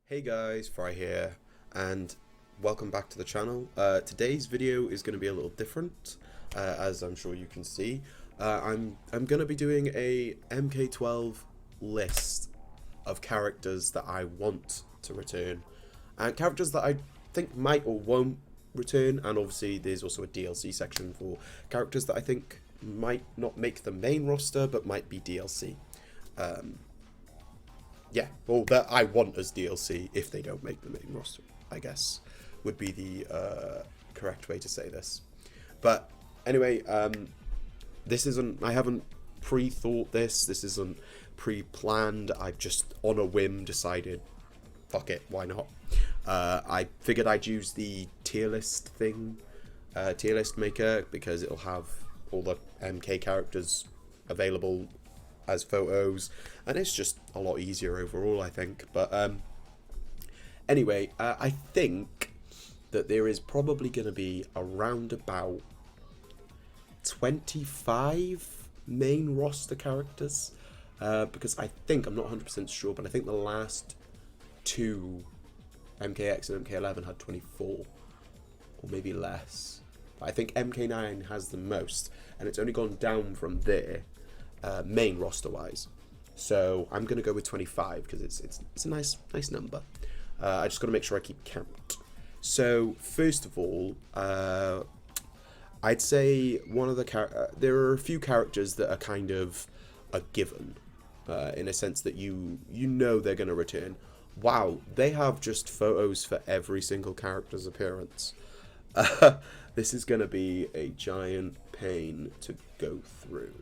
Hey guys, Fry here, and welcome back to the channel. Today's video is going to be a little different, as I'm sure you can see. I'm going to be doing a MK12 list of characters that I want to return, and characters that I think might or won't return, and obviously there's also a DLC section for characters that I think might not make the main roster, but might be DLC. Yeah, well, that I want as DLC if they don't make the main roster, I guess, would be the correct way to say this. But anyway, this isn't, I haven't pre-thought this isn't pre-planned, I've just on a whim decided, fuck it, why not? I figured I'd use the tier list thing, tier list maker, because it'll have all the MK characters available as photos, and it's just a lot easier overall, I think. But anyway, I think that there is probably going to be around about 25 main roster characters, because I think, I'm not 100% sure, but I think the last two MKX and MK11 had 24, or maybe less. But I think MK9 has the most, and it's only gone down from there. Main roster wise, so I'm gonna go with 25 because it's a nice number. I just got to make sure I keep count. So first of all, I'd say one of the there are a few characters that are kind of a given, in a sense that you know they're gonna return. Wow, they have just photos for every single character's appearance. This is gonna be a giant pain to go through.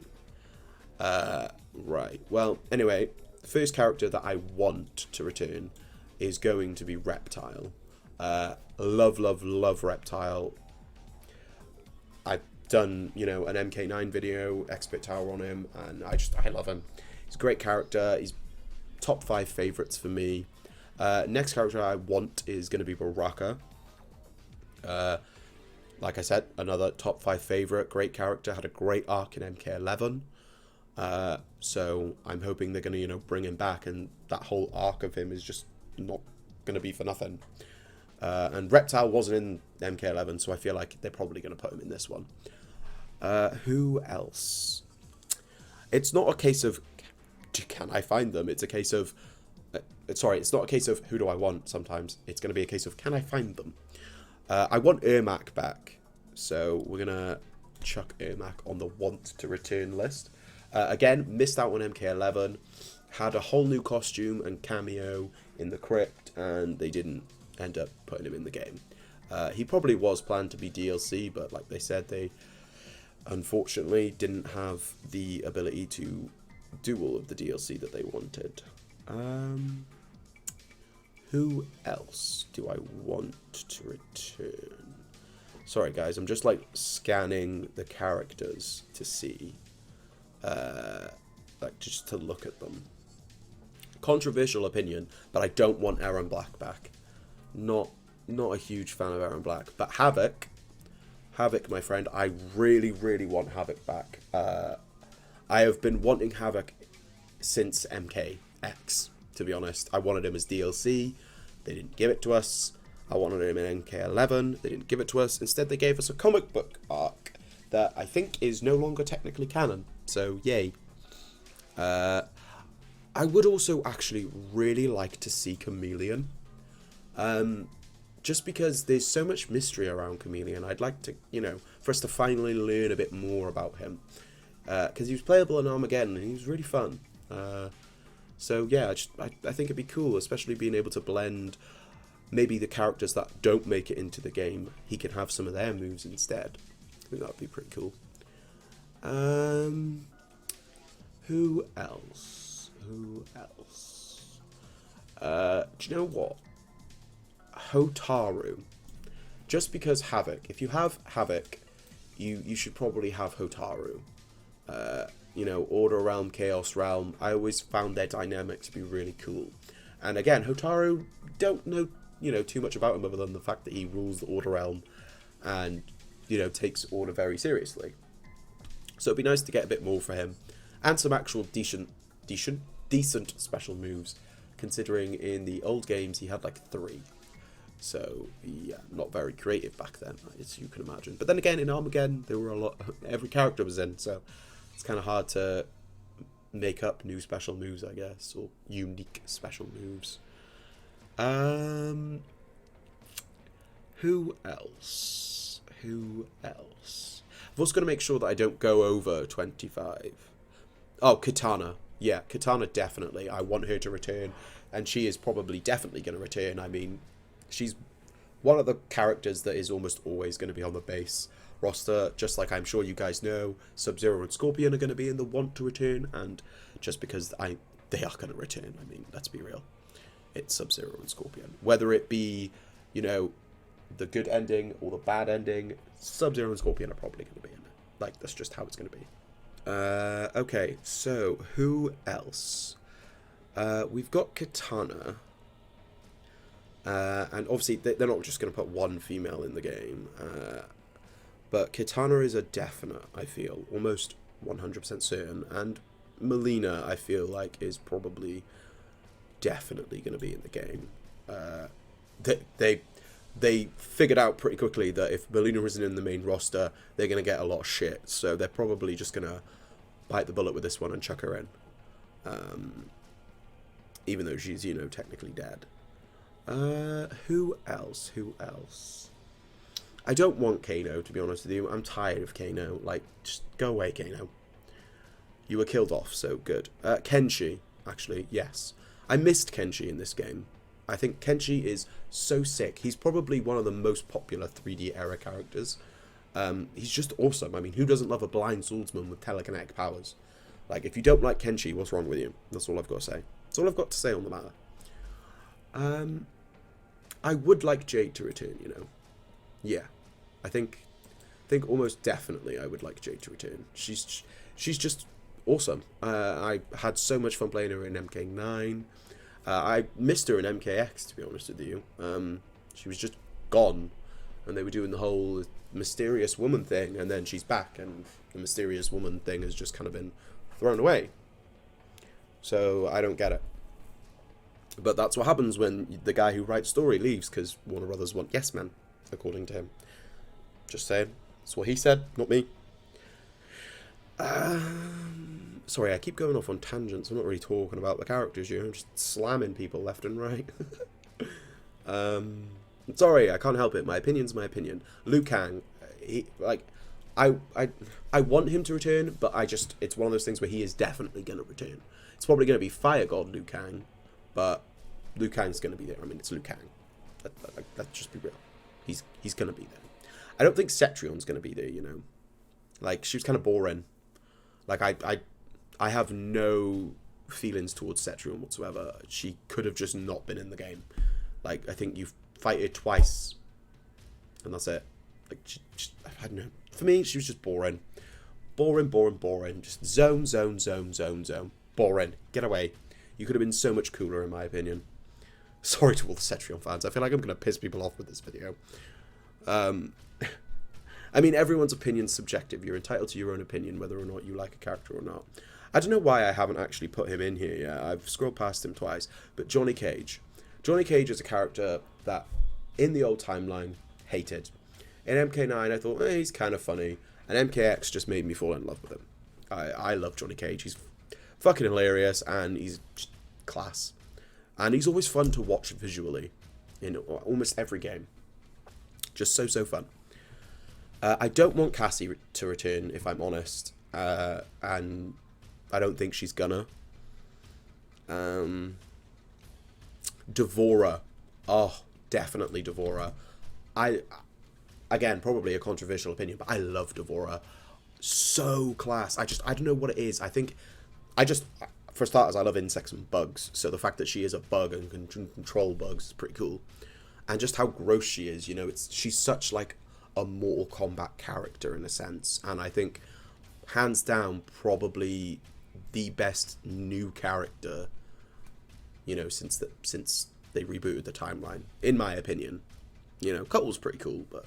Right, well, anyway, the first character that I want to return is going to be Reptile. Love Reptile. I've done, you know, an MK9 video, Expert Tower on him, and I love him. He's a great character, he's top 5 favourites for me. Next character I want is going to be Baraka. Like I said, another top 5 favourite, great character, had a great arc in MK11. So I'm hoping they're going to, you know, bring him back, and that whole arc of him is just not going to be for nothing. And Reptile wasn't in MK11, so I feel like they're probably going to put him in this one. Who else? It's not a case of can I find them, it's a case of sorry, it's not a case of who do I want sometimes, it's going to be a case of can I find them. I want Ermac back, so we're going to chuck Ermac on the want to return list. Again, missed out on MK11, had a whole new costume and cameo in the crypt, and they didn't end up putting him in the game. He probably was planned to be DLC, but like they said, they unfortunately didn't have the ability to do all of the DLC that they wanted. Who else do I want to return? Sorry guys, I'm just like scanning the characters to see. Like just to look at them. Controversial opinion, but I don't want Aaron Black back. Not a huge fan of Aaron Black, but Havoc, my friend, I really want Havoc back. I have been wanting Havoc since MKX, to be honest. I wanted him as DLC, they didn't give it to us. I wanted him in MK11, they didn't give it to us. Instead they gave us a comic book arc that I think is no longer technically canon. So, yay. I would also actually really like to see Chameleon. Just because there's so much mystery around Chameleon. I'd like to, you know, for us to finally learn a bit more about him. Because he was playable in Armageddon and he was really fun. So, yeah, I think it'd be cool, especially being able to blend maybe the characters that don't make it into the game. He can have some of their moves instead. I think that would be pretty cool. Who else? Do you know what? Hotaru. Just because Havoc. If you have Havoc, you should probably have Hotaru. You know, Order Realm, Chaos Realm. I always found their dynamic to be really cool. And again, Hotaru, don't know, you know, too much about him other than the fact that he rules the Order Realm and, you know, takes Order very seriously. So it'd be nice to get a bit more for him, and some actual decent special moves, considering in the old games he had like 3. So, yeah, not very creative back then, as you can imagine. But then again, in Armageddon, there were a lot, every character was in, so it's kind of hard to make up new special moves, I guess, or unique special moves. Who else? Who else? I've also got to make sure that I don't go over 25. Oh, Katana. Yeah, Katana definitely. I want her to return, and she is probably definitely going to return. I mean, she's one of the characters that is almost always going to be on the base roster, just like I'm sure you guys know, Sub-Zero and Scorpion are going to be in the want to return, and just because they are going to return, I mean, let's be real. It's Sub-Zero and Scorpion. Whether it be, you know, the good ending or the bad ending, Sub-Zero and Scorpion are probably going to be in it. Like, that's just how it's going to be. Okay, so who else? We've got Katana. And obviously, they're not just going to put one female in the game. But Katana is a definite, I feel. Almost 100% certain. And Melina, I feel like, is probably definitely going to be in the game. They figured out pretty quickly that if Melina isn't in the main roster, they're going to get a lot of shit. So they're probably just going to bite the bullet with this one and chuck her in. Even though she's, you know, technically dead. Who else? Who else? I don't want Kano, to be honest with you. I'm tired of Kano. Like, just go away, Kano. You were killed off, so good. Kenshi, actually, yes. I missed Kenshi in this game. I think Kenshi is so sick. He's probably one of the most popular 3D era characters. He's just awesome. I mean, who doesn't love a blind swordsman with telekinetic powers? Like, if you don't like Kenshi, what's wrong with you? That's all I've got to say. That's all I've got to say on the matter. I would like Jade to return, you know. Yeah. I think almost definitely I would like Jade to return. She's just awesome. I had so much fun playing her in MK9. I missed her in MKX, to be honest with you. She was just gone, and they were doing the whole mysterious woman thing, and then she's back, and the mysterious woman thing has just kind of been thrown away. So I don't get it. But that's what happens when the guy who writes story leaves, because Warner Brothers want yes men, according to him. Just saying. That's what he said, not me. Sorry, I keep going off on tangents. I'm not really talking about the characters, you know. I'm just slamming people left and right. Sorry, I can't help it. My opinion's my opinion. Liu Kang, I want him to return, but it's one of those things where he is definitely going to return. It's probably going to be Fire God Liu Kang, but Liu Kang's going to be there. I mean, it's Liu Kang. Let's just be real. He's going to be there. I don't think Cetrion's going to be there, you know. Like, she was kind of boring. Like, I have no feelings towards Cetrion whatsoever. She could have just not been in the game. Like, I think you fight her twice, and that's it. Like, I don't know. For me, she was just boring. Boring. Just zone. Boring. Get away. You could have been so much cooler, in my opinion. Sorry to all the Cetrion fans. I feel like I'm going to piss people off with this video. I mean, everyone's opinion's subjective. You're entitled to your own opinion, whether or not you like a character or not. I don't know why I haven't actually put him in here yet. I've scrolled past him twice. But Johnny Cage. Johnny Cage is a character that, in the old timeline, hated. In MK9, I thought, he's kind of funny. And MKX just made me fall in love with him. I love Johnny Cage. He's fucking hilarious, and he's just class. And he's always fun to watch visually in almost every game. Just so fun. I don't want Cassie to return, if I'm honest. And I don't think she's gonna. Devora. Oh, definitely Devora. Again, probably a controversial opinion, but I love Devora. So class. I don't know what it is. For starters, I love insects and bugs. So the fact that she is a bug and can control bugs is pretty cool. And just how gross she is, you know, she's such like a Mortal Kombat character in a sense. And I think, hands down, probably the best new character, you know, since they rebooted the timeline, in my opinion. You know, Kotal's pretty cool, but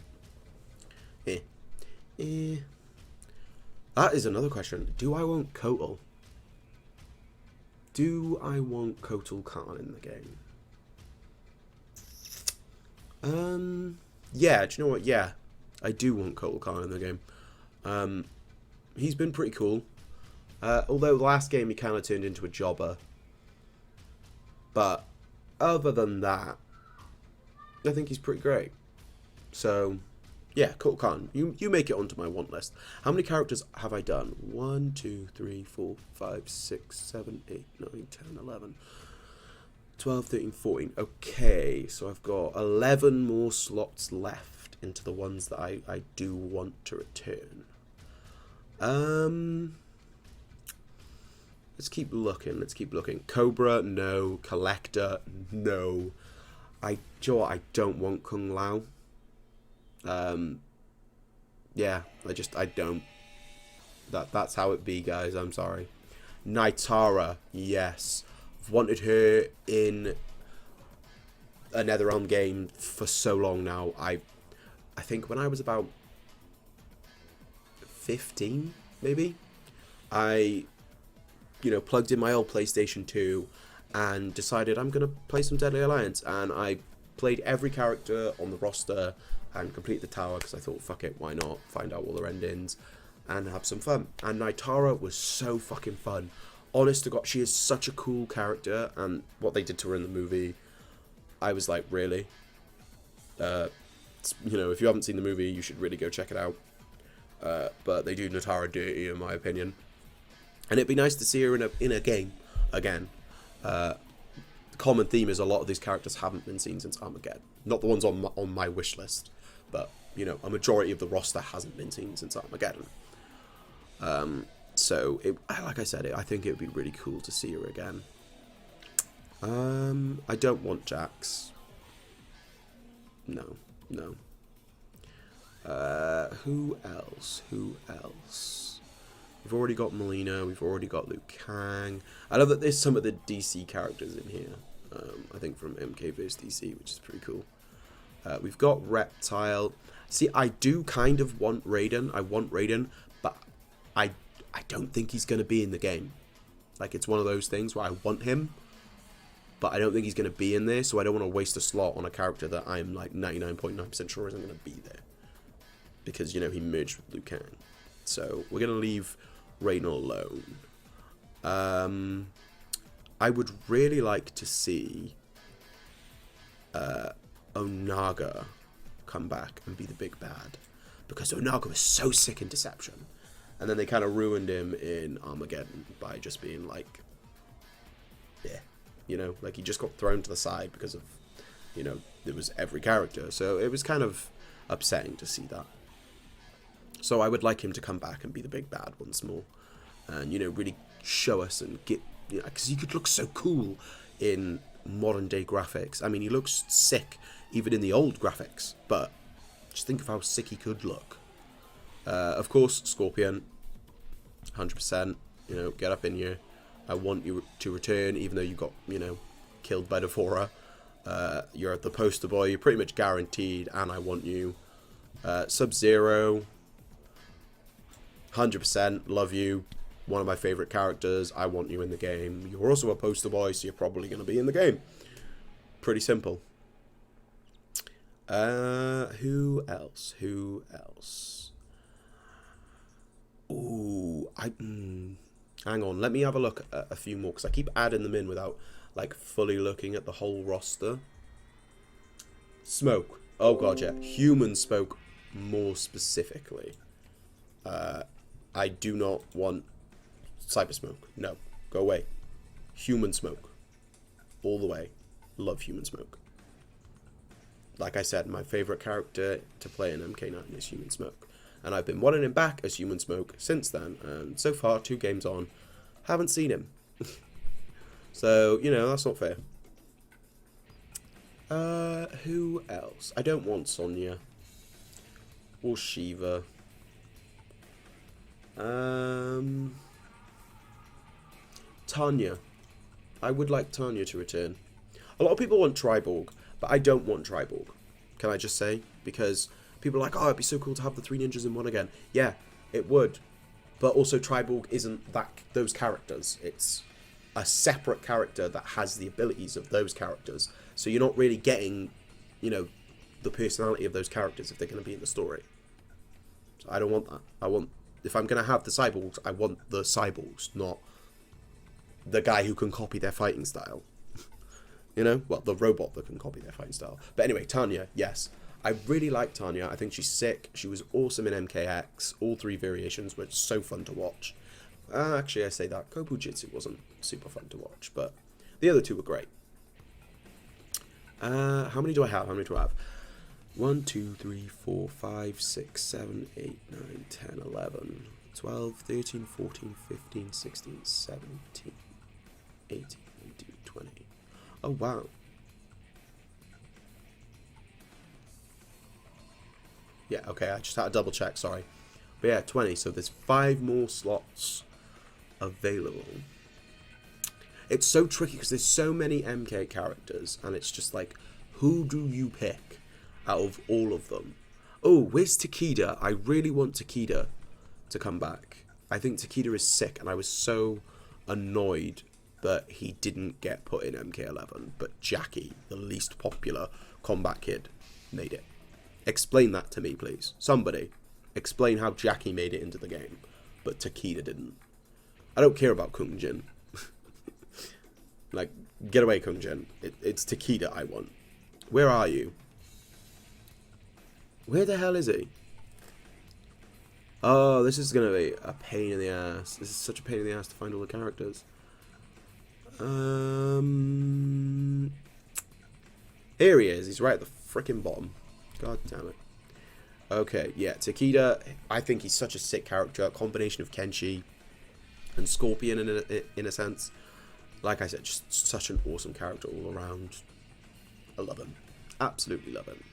That is another question. Do I want Kotal? Do I want Kotal Khan in the game? Yeah, do you know what? Yeah, I do want Kotal Khan in the game. He's been pretty cool. Although the last game he kind of turned into a jobber. But other than that, I think he's pretty great. So, yeah, Kotal Khan, you make it onto my want list. How many characters have I done? 1, 2, 3, 4, 5, 6, 7, 8, 9, 10, 11, 12, 13, 14. Okay, so I've got 11 more slots left into the ones that I do want to return. Let's keep looking. Let's keep looking. Cobra, no. Collector, no. I don't want Kung Lao. Yeah, I don't. That's how it be, guys. I'm sorry. Nitara, yes. I've wanted her in a NetherRealm game for so long now. I think when I was about 15, maybe, I plugged in my old PlayStation 2 and decided I'm going to play some Deadly Alliance, and I played every character on the roster and complete the tower because I thought, fuck it, why not? Find out all their endings and have some fun. And Nitara was so fucking fun. Honest to God, she is such a cool character, and what they did to her in the movie, I was like, really? If you haven't seen the movie, you should really go check it out. But they do Nitara dirty, in my opinion. And it'd be nice to see her in a game again. The common theme is a lot of these characters haven't been seen since Armageddon. Not the ones on my wish list, but a majority of the roster hasn't been seen since Armageddon. So like I said, I think it would be really cool to see her again. I don't want Jax. No. Who else? We've already got Melina, we've already got Liu Kang. I love that there's some of the DC characters in here. I think from MK vs DC, which is pretty cool. We've got Reptile. See, I do kind of want Raiden. I want Raiden, but I don't think he's going to be in the game. Like, it's one of those things where I want him, but I don't think he's going to be in there, so I don't want to waste a slot on a character that I'm like 99.9% sure isn't going to be there. Because, he merged with Liu Kang. So, we're going to leave Raiden alone. I would really like to see Onaga come back and be the big bad. Because Onaga was so sick in Deception. And then they kind of ruined him in Armageddon by just being like, yeah, like he just got thrown to the side because of, there was every character. So it was kind of upsetting to see that. So I would like him to come back and be the big bad once more. And, really show us and get, because he could look so cool in modern day graphics. I mean, he looks sick even in the old graphics, but just think of how sick he could look. Of course, Scorpion, 100%, get up in here. I want you to return, even though you got, killed by Devora. You're the poster boy, you're pretty much guaranteed, and I want you. Sub-Zero, 100%, love you. One of my favourite characters, I want you in the game. You're also a poster boy, so you're probably going to be in the game. Pretty simple. Who else? Ooh, hang on, let me have a look at a few more, because I keep adding them in without, like, fully looking at the whole roster. Smoke. Oh, God, yeah. Human Smoke, more specifically. I do not want Cyber Smoke. No. Go away. Human Smoke. All the way. Love Human Smoke. Like I said, my favourite character to play in MK9 is Human Smoke. And I've been wanting him back as Human Smoke since then. And so far, 2 games on, haven't seen him. So, that's not fair. Who else? I don't want Sonya. Or Shiva. Tanya. I would like Tanya to return. A lot of people want Triborg, but I don't want Triborg. Can I just say? Because people are like, oh, it'd be so cool to have the 3 ninjas in one again. Yeah, it would. But also Triborg isn't those characters. It's a separate character that has the abilities of those characters. So you're not really getting, you know, the personality of those characters if they're going to be in the story. So I don't want that. I want, if I'm going to have the cyborgs, I want the cyborgs, not the guy who can copy their fighting style. You know? Well, the robot that can copy their fighting style. But anyway, Tanya, yes. I really like Tanya. I think she's sick. She was awesome in MKX. All 3 variations were so fun to watch. Actually, I say that. Kobujitsu wasn't super fun to watch, but the other 2 were great. How many do I have? 1, 2, 3, 4, 5, 6, 7, 8, 9, 10, 11, 12, 13, 14, 15, 16, 17, 18, 19, 20. Oh, wow. Yeah, okay, I just had to double check, sorry. But yeah, 20, so there's 5 more slots available. It's so tricky because there's so many MK characters, and it's just like, who do you pick out of all of them? Oh, where's Takeda? I really want Takeda to come back. I think Takeda is sick, and I was so annoyed that he didn't get put in MK11, but Jackie, the least popular combat kid, made it. Explain that to me, please. Somebody. Explain how Jackie made it into the game, but Takeda didn't. I don't care about Kung Jin. Like, get away, Kung Jin. It's Takeda I want. Where are you? Where the hell is he? Oh, this is going to be a pain in the ass. This is such a pain in the ass to find all the characters. Here he is. He's right at the freaking bottom. God damn it. Okay, yeah, Takeda, I think he's such a sick character. A combination of Kenshi and Scorpion in a sense. Like I said, just such an awesome character all around. I love him. Absolutely love him.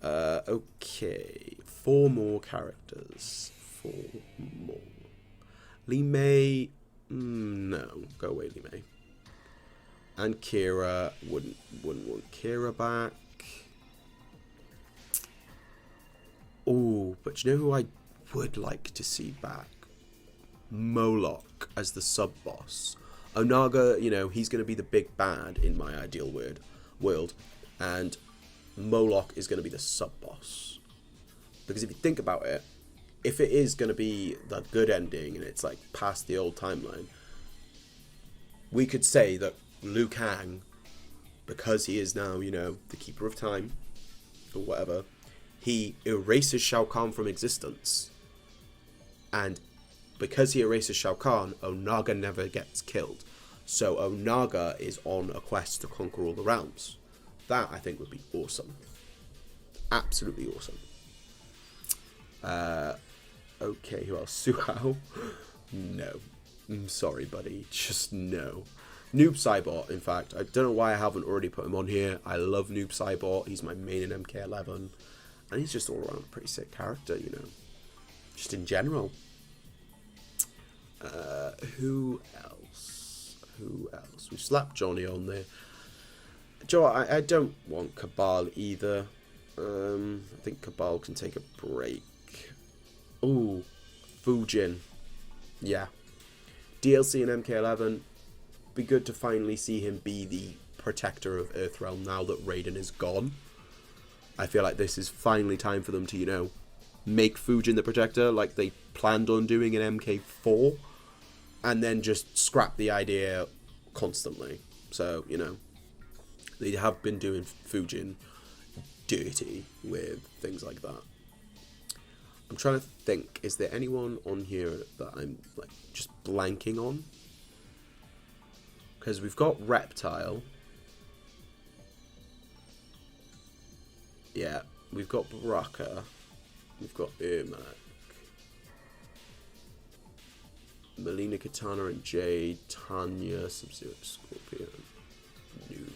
Okay, 4 more characters. 4 more. Li Mei, no, go away, Li Mei. And Kira, wouldn't want Kira back. Oh, but you know who I would like to see back? Moloch as the sub-boss. Onaga, you know, he's going to be the big bad in my ideal world. And Moloch is going to be the sub-boss. Because if you think about it, if it is going to be the good ending and it's like past the old timeline, we could say that Liu Kang, because he is now, you know, the Keeper of Time, or whatever, he erases Shao Kahn from existence. And because he erases Shao Kahn, Onaga never gets killed. So Onaga is on a quest to conquer all the realms. That, I think, would be awesome. Absolutely awesome. Okay, who else? Suhao? No. I'm sorry, buddy. Just no. Noob Saibot, in fact. I don't know why I haven't already put him on here. I love Noob Saibot. He's my main in MK11. And he's just all around a pretty sick character, you know. Just in general. Who else? Who else? We've slapped Johnny on there. Joe, I don't want Cabal either. I think Cabal can take a break. Ooh, Fujin. Yeah. DLC in MK11. Be good to finally see him be the protector of Earthrealm now that Raiden is gone. I feel like this is finally time for them to, you know, make Fujin the protector like they planned on doing in MK4. And then just scrap the idea constantly. So, you know, they have been doing Fujin dirty with things like that. I'm trying to think, is there anyone on here that I'm like just blanking on? Because we've got Reptile. Yeah, we've got Baraka. We've got Ermac. Melina, Katana, and Jade. Tanya, Sub-Zero, Scorpion. Noob.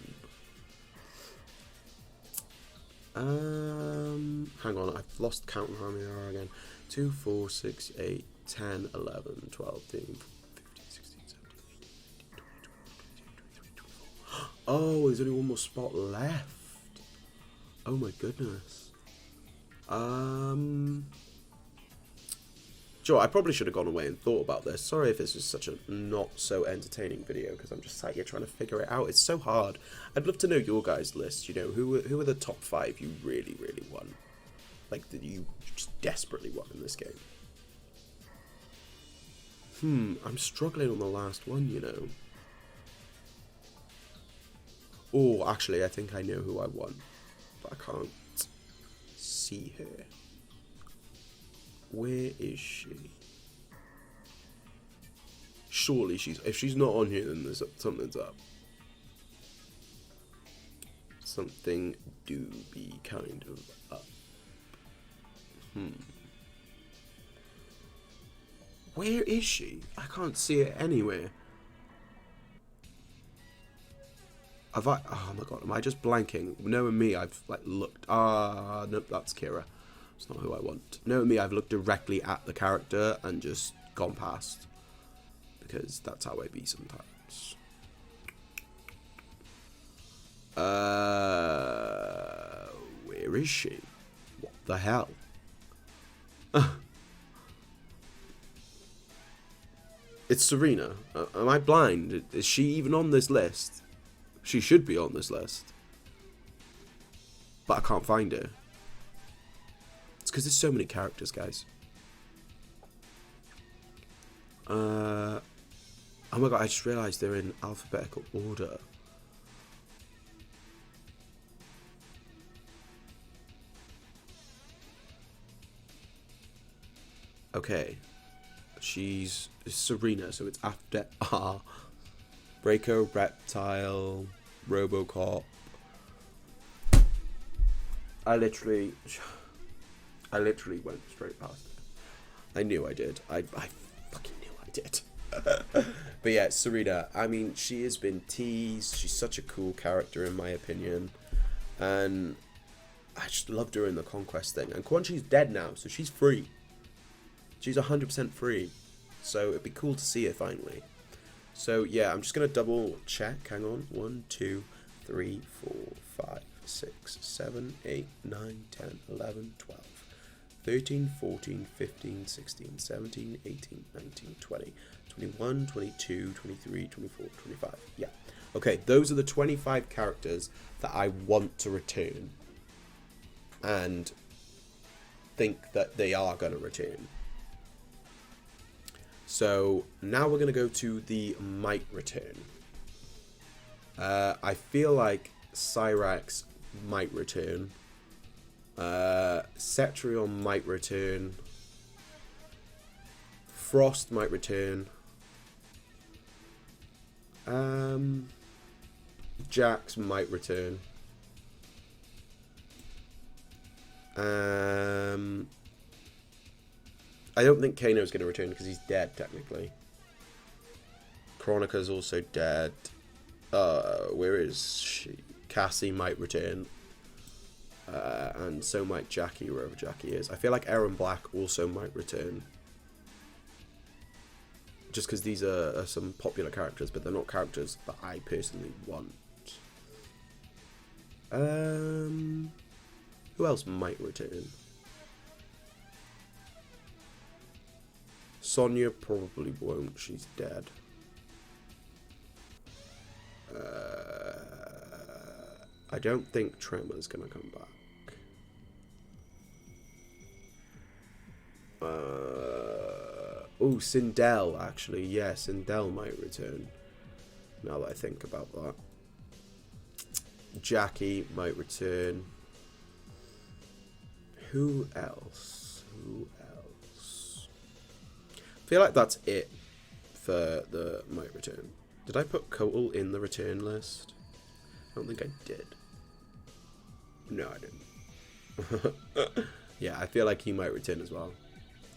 Hang on, I've lost count on how many there are again. 2, 4, 6, 8, 10, 11, 12, 13, 14, 15, 16, 17, 18, 19, 20, 21, 22, 23, 24. Oh, there's only one more spot left. Oh my goodness. you know what, I probably should have gone away and thought about this. Sorry if this is such a not so entertaining video, because I'm just sat here trying to figure it out. It's so hard. I'd love to know your guys' list. You know, who are the top 5 you really, really want? Like, that you just desperately want in this game. I'm struggling on the last one, you know. Oh, actually, I think I know who I want, but I can't see her. Where is she? Surely if she's not on here, then something's up. Something do be kind of up. Where is she? I can't see her anywhere. Oh my god, am I just blanking? Knowing me, I've like looked. Nope, that's Kira. It's not who I want. Knowing me, I've looked directly at the character and just gone past. Because that's how I be sometimes. Where is she? What the hell? It's Serena. Am I blind? Is she even on this list? She should be on this list. But I can't find her. It's because there's so many characters, guys. Oh my god, I just realised they're in alphabetical order. Okay. She's Serena, so it's after R. Breaker, Reptile, Robocop. I literally went straight past it. I knew I did. I fucking knew I did. But yeah, Serena, I mean, she has been teased. She's such a cool character in my opinion. And I just loved her in the Conquest thing. And Quan Chi's dead now, so she's free. She's 100% free. So it'd be cool to see her finally. So yeah, I'm just going to double check. Hang on. 1, 2, 3, 4, 5, 6, 7, 8, 9, 10, 11, 12, 13, 14, 15, 16, 17, 18, 19, 20, 21, 22, 23, 24, 25. Yeah. Okay, those are the 25 characters that I want to return. And think that they are going to return. So now we're going to go to the might return. I feel like Cyrax might return. Cetrion might return. Frost might return. Jax might return. I don't think Kano's going to return because he's dead, technically. Chronica's also dead. Where is she? Cassie might return. And so might Jackie, wherever Jackie is. I feel like Aaron Black also might return. Just because these are some popular characters, but they're not characters that I personally want. Who else might return? Sonya probably won't. She's dead. I don't think Tremor's gonna come back. Oh, Sindel, actually. Yeah, Sindel might return. Now that I think about that. Jackie might return. Who else? I feel like that's it for the might return. Did I put Kotal in the return list? I don't think I did. No, I didn't. Yeah, I feel like he might return as well.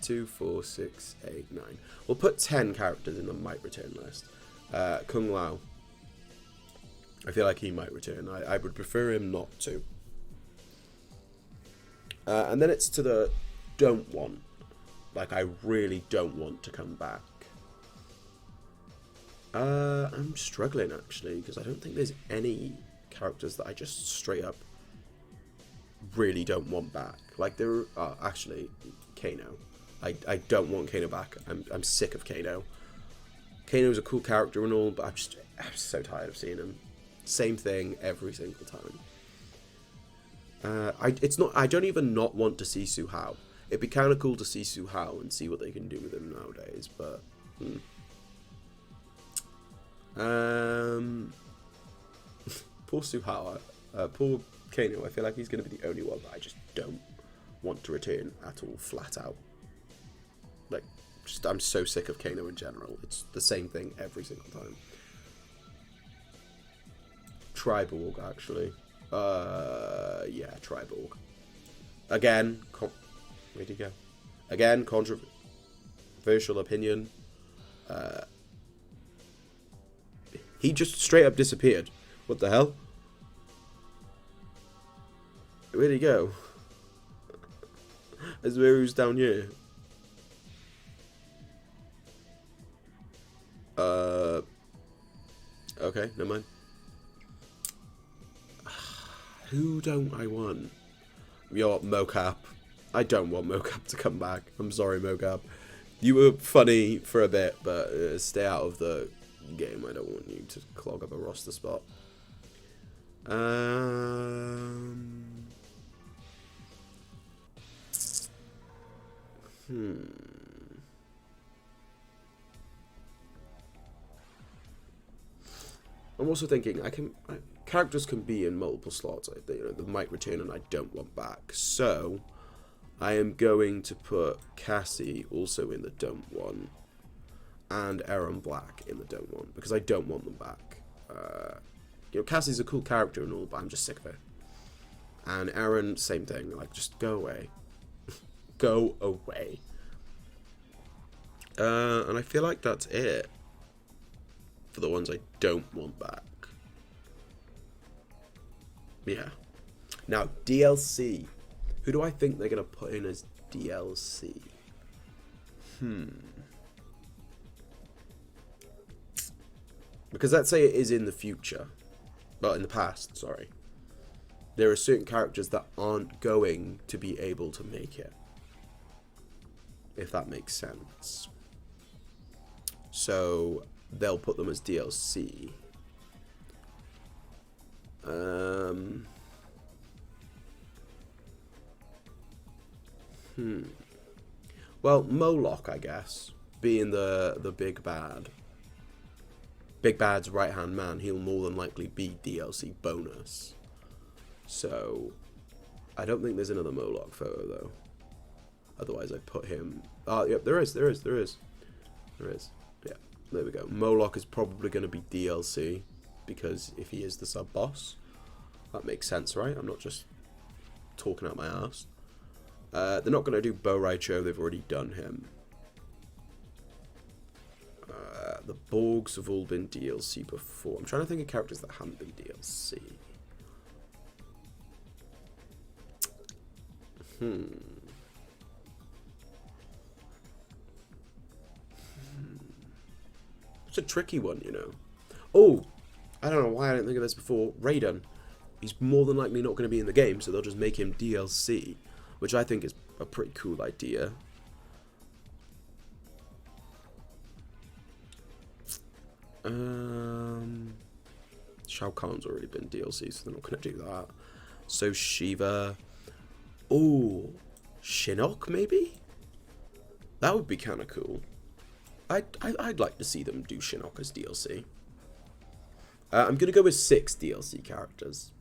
2, 4, 6, 8, 9. We'll put 10 characters in the might return list. Kung Lao. I feel like he might return. I would prefer him not to. And then it's to the don't want. Like, I really don't want to come back. I'm struggling, actually, because I don't think there's any characters that I just straight up really don't want back. Like, there are, actually, Kano. I don't want Kano back. I'm sick of Kano. Kano's a cool character and all, but I'm so tired of seeing him. Same thing every single time. I don't even not want to see Su Hao. It'd be kind of cool to see Su Hao and see what they can do with him nowadays, but poor Su Hao, poor Kano. I feel like he's going to be the only one that I just don't want to return at all, flat out. Like, I'm so sick of Kano in general. It's the same thing every single time. Triborg, actually. Yeah, Triborg. Again, where'd he go? Again, controversial opinion. He just straight up disappeared. What the hell? Where'd he go? I swear he was down here. Okay, never mind. Who don't I want? You're Mocap. I don't want Mocap to come back. I'm sorry, Mocap. You were funny for a bit, but stay out of the game. I don't want you to clog up a roster spot. I'm also thinking characters can be in multiple slots. They might return and I don't want back. So I am going to put Cassie also in the don't want and Aaron Black in the don't want because I don't want them back. Cassie's a cool character and all, but I'm just sick of it. And Aaron, same thing. Like, just go away. Go away. And I feel like that's it for the ones I don't want back. Yeah. Now, DLC. Who do I think they're going to put in as DLC? Because let's say it is in the future. Well, in the past, sorry. There are certain characters that aren't going to be able to make it. If that makes sense. So they'll put them as DLC. Well, Moloch, I guess, being the big bad. Big Bad's right-hand man, he'll more than likely be DLC bonus. So, I don't think there's another Moloch photo, though. Otherwise, I'd put him... Oh, yep, there is. Yeah, there we go. Moloch is probably going to be DLC, because if he is the sub-boss, that makes sense, right? I'm not just talking out my ass. They're not going to do Bo Raicho, they've already done him. The Borgs have all been DLC before. I'm trying to think of characters that haven't been DLC. It's a tricky one, you know. Oh, I don't know why I didn't think of this before. Raiden. He's more than likely not going to be in the game, so they'll just make him DLC, which I think is a pretty cool idea. Shao Kahn's already been DLC, so they're not going to do that. So Shiva. Oh, Shinnok maybe? That would be kind of cool. I'd like to see them do Shinnok as DLC. I'm going to go with 6 DLC characters.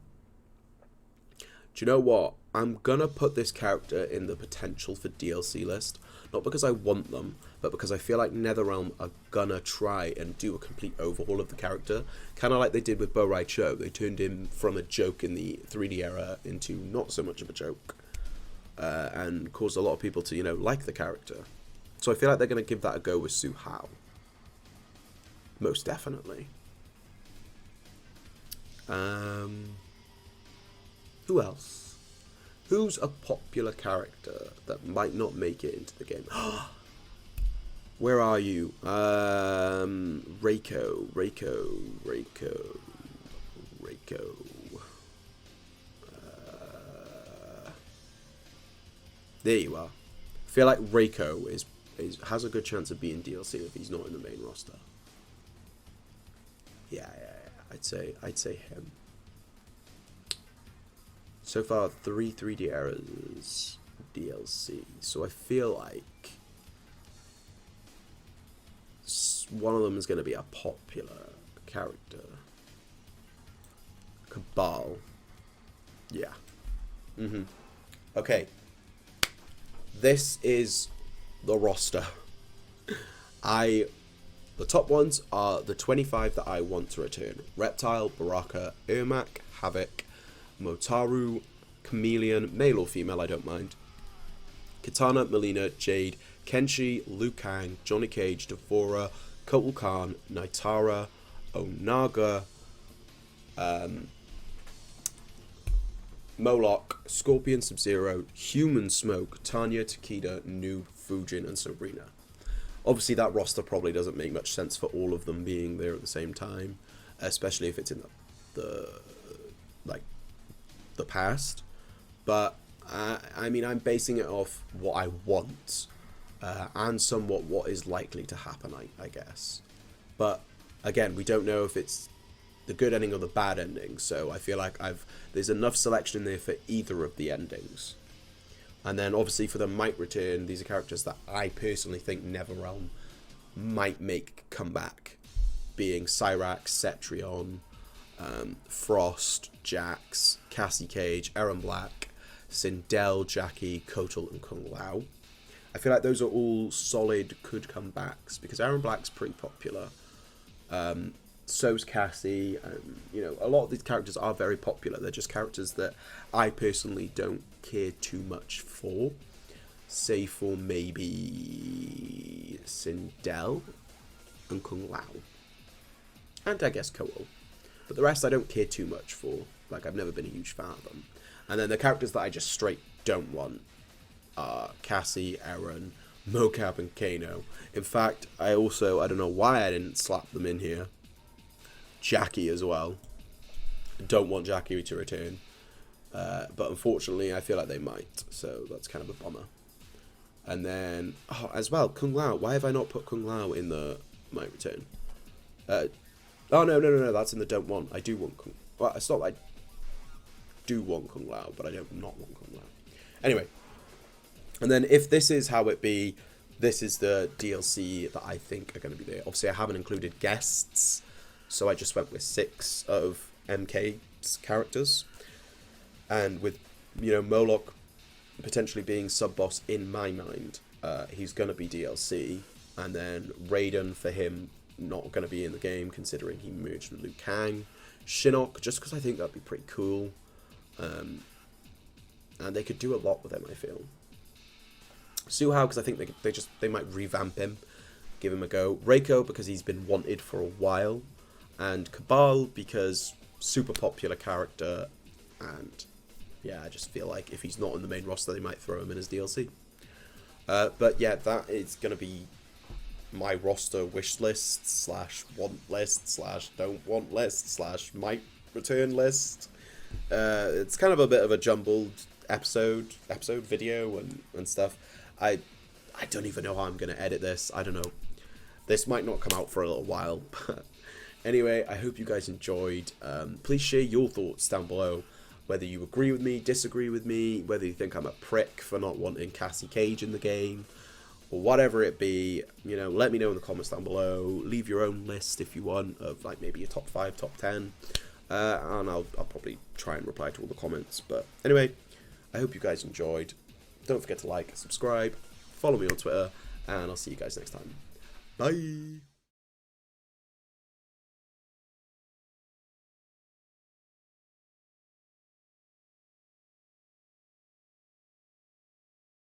Do you know what? I'm going to put this character in the potential for DLC list. Not because I want them, but because I feel like NetherRealm are gonna try and do a complete overhaul of the character. Kind of like they did with Bo Raicho. They turned him from a joke in the 3D era into not so much of a joke. And caused a lot of people to, like the character. So I feel like they're going to give that a go with Su Hao. Most definitely. Who else? Who's a popular character that might not make it into the game? Where are you? Reiko. There you are. feel like Reiko has a good chance of being DLC if he's not in the main roster. Yeah. I'd say him. So far, 3 3D errors DLC. So I feel like one of them is going to be a popular character. Cabal. Yeah. Okay. This is the roster. The top ones are the 25 that I want to return. Reptile, Baraka, Ermac, Havoc, Motaru, Chameleon, male or female, I don't mind. Kitana, Melina, Jade, Kenshi, Liu Kang, Johnny Cage, Devora, Kotal Khan, Naitara, Onaga, Moloch, Scorpion, Sub-Zero, Human Smoke, Tanya, Takeda, Noob, Fujin, and Sabrina. Obviously, that roster probably doesn't make much sense for all of them being there at the same time, especially if it's in the past. But I mean, I'm basing it off what I want, and somewhat what is likely to happen, I guess. But again, we don't know if it's the good ending or the bad ending, so I feel like there's enough selection there for either of the endings. And then obviously for the might return, these are characters that I personally think NetherRealm might make come back, being Cyrax, Cetrion, Frost, Jax, Cassie Cage, Aaron Black, Sindel, Jackie, Kotal, and Kung Lao. I feel like those are all solid could come backs because Aaron Black's pretty popular. So's Cassie, and you know, a lot of these characters are very popular. They're just characters that I personally don't care too much for. Say for maybe Sindel and Kung Lao, and I guess Kotal. But the rest I don't care too much for. Like, I've never been a huge fan of them. And then the characters that I just straight don't want are Cassie, Aaron, Mocap, and Kano. In fact, I don't know why I didn't slap them in here. Jackie as well. Don't want Jackie to return. But unfortunately, I feel like they might. So that's kind of a bummer. And then, as well, Kung Lao. Why have I not put Kung Lao in the might return? No. That's in the don't want. I do want Kung. Well, it's not like I do want Kung Lao, but I don't not want Kung Lao. Anyway. And then if this is how it be, this is the DLC that I think are going to be there. Obviously, I haven't included guests, so I just went with 6 of MK's characters. And with, you know, Moloch potentially being sub-boss in my mind, he's going to be DLC. And then Raiden, for him, not going to be in the game, considering he merged with Liu Kang. Shinnok, just because I think that'd be pretty cool. And they could do a lot with him, I feel. Suhao, because I think they might revamp him, give him a go. Reiko, because he's been wanted for a while. And Cabal, because super popular character. And yeah, I just feel like if he's not in the main roster, they might throw him in as DLC. But yeah, that is going to be my roster wish list / want list / don't want list / might return list. It's kind of a bit of a jumbled episode video and stuff. I don't even know how I'm going to edit this. I don't know. This might not come out for a little while. But anyway, I hope you guys enjoyed. Please share your thoughts down below. Whether you agree with me, disagree with me, whether you think I'm a prick for not wanting Cassie Cage in the game, or whatever it be, you know, let me know in the comments down below. Leave your own list if you want, of like maybe a top 5, top 10. And I'll probably try and reply to all the comments. But anyway, I hope you guys enjoyed. Don't forget to like, subscribe, follow me on Twitter, and I'll see you guys next time. Bye!